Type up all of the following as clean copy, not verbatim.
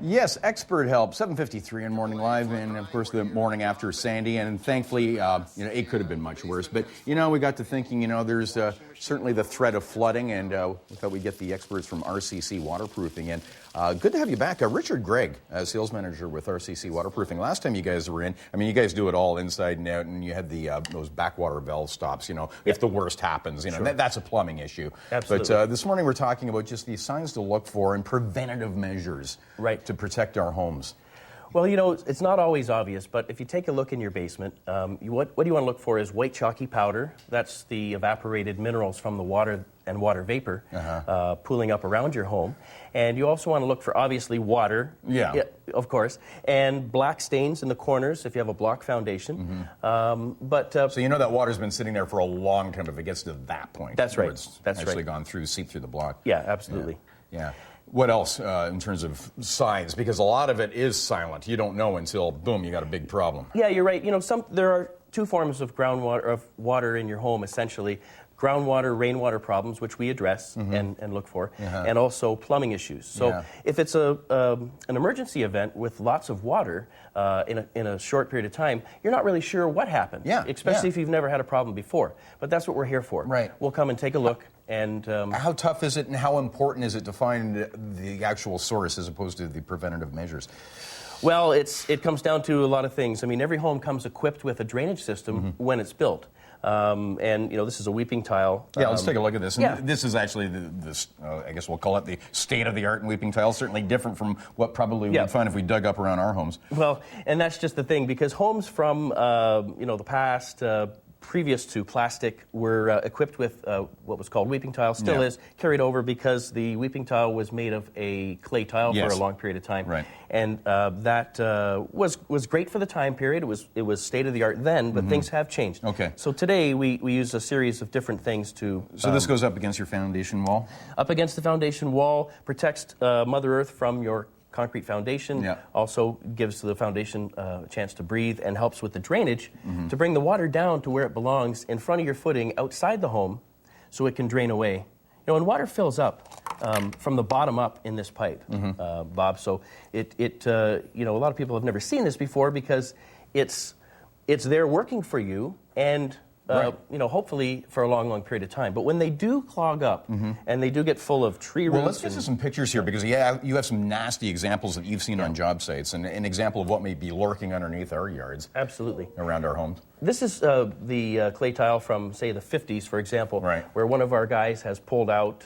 Yes, expert help, 7:53 in Morning Live, and of course the morning after Sandy, and thankfully, it could have been much worse. But, we got to thinking, there's certainly the threat of flooding, and we thought we'd get the experts from RCC Waterproofing in. Good to have you back. Richard Gregg, sales manager with RCC Waterproofing. Last time you guys were in, you guys do it all inside and out, and you had the those backwater valve stops, if the worst happens, Sure. that's a plumbing issue. Absolutely. But this morning we're talking about just these signs to look for and preventative measures to protect our homes. Well, it's not always obvious, but if you take a look in your basement, what you want to look for is white chalky powder. That's the evaporated minerals from the water and water vapor pooling up around your home. And you also want to look for, obviously, water, of course, and black stains in the corners if you have a block foundation. So that water's been sitting there for a long time if it gets to that point. That's right. It's actually gone through, seeped through the block. Yeah, absolutely. Yeah. What else in terms of signs? Because a lot of it is silent. You don't know until, boom, you got a big problem. Yeah, you're right. There are two forms of groundwater, of water in your home, essentially. Groundwater, rainwater problems, which we address and look for, and also plumbing issues. So if it's an emergency event with lots of water in a short period of time, you're not really sure what happened, especially if you've never had a problem before. But that's what we're here for. Right. We'll come and take a look. And how tough is it, and how important is it to find the actual source as opposed to the preventative measures? Well, it comes down to a lot of things. Every home comes equipped with a drainage system when it's built. This is a weeping tile. Yeah, let's take a look at this. And this is actually I guess we'll call it the state-of-the-art weeping tile. Certainly different from what probably we'd find if we dug up around our homes. Well, and that's just the thing, because homes from the past, previous to plastic, were equipped with what was called weeping tile, still is, carried over because the weeping tile was made of a clay tile for a long period of time. Right. And that was great for the time period. It was state-of-the-art then, but things have changed. Okay. So today we use a series of different things to... So this goes up against your foundation wall? Up against the foundation wall, protects Mother Earth from your concrete foundation, also gives the foundation a chance to breathe, and helps with the drainage to bring the water down to where it belongs in front of your footing outside the home so it can drain away. When water fills up from the bottom up in this pipe, Bob, so a lot of people have never seen this before because it's there working for you and hopefully for a long, long period of time. But when they do clog up and they do get full of tree roots... Well, let's get to some pictures here, because you have some nasty examples that you've seen on job sites, and an example of what may be lurking underneath our yards. Absolutely. Around our homes. This is the clay tile from, say, the 50s, for example, where one of our guys has pulled out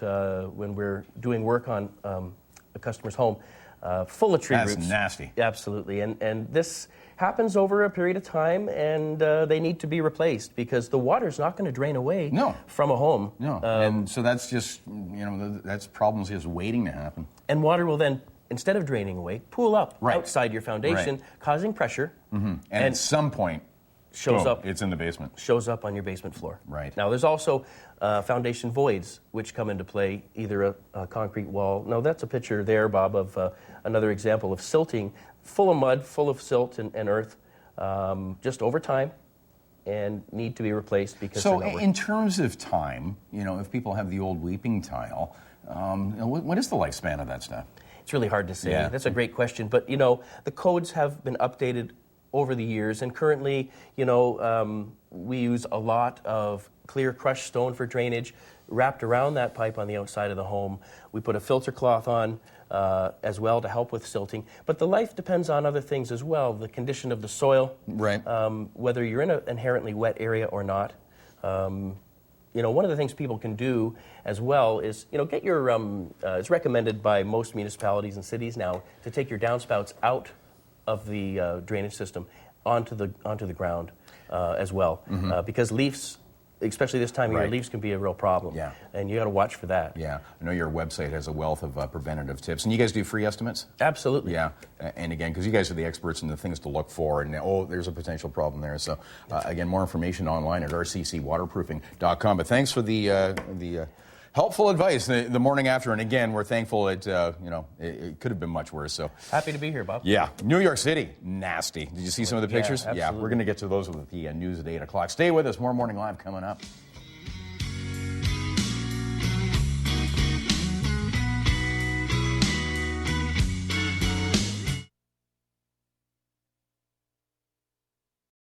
when we're doing work on a customer's home, full of tree roots. That's nasty. Absolutely. And this happens over a period of time, and they need to be replaced because the water's not going to drain away from a home. No, and so that's just, that's problems just waiting to happen. And water will then, instead of draining away, pool up outside your foundation, causing pressure. And at some point, shows up. It's in the basement. Shows up on your basement floor. Right. Now, there's also foundation voids which come into play, either a concrete wall. No, that's a picture there, Bob, of another example of silting, full of mud, full of silt and earth, just over time, and need to be replaced because So in terms of time, if people have the old weeping tile, what is the lifespan of that stuff? It's really hard to say. Yeah. That's a great question. But, the codes have been updated over the years, and currently, we use a lot of clear crushed stone for drainage wrapped around that pipe on the outside of the home. We put a filter cloth on as well to help with silting. But the life depends on other things as well, the condition of the soil, whether you're in an inherently wet area or not. One of the things people can do as well is, get your, it's recommended by most municipalities and cities now to take your downspouts out of the drainage system onto the ground as well, because leaves, especially this time of year, leaves can be a real problem. Yeah. And you got to watch for that. Yeah. I know your website has a wealth of preventative tips. And you guys do free estimates? Absolutely. Yeah. And again, because you guys are the experts in the things to look for, and there's a potential problem there. So again, more information online at rccwaterproofing.com. But thanks for the helpful advice the morning after. And again, we're thankful it could have been much worse. So happy to be here, Bob. Yeah. New York City, nasty. Did you see some of the pictures? Yeah, we're going to get to those with the news at 8 o'clock. Stay with us. More Morning Live coming up.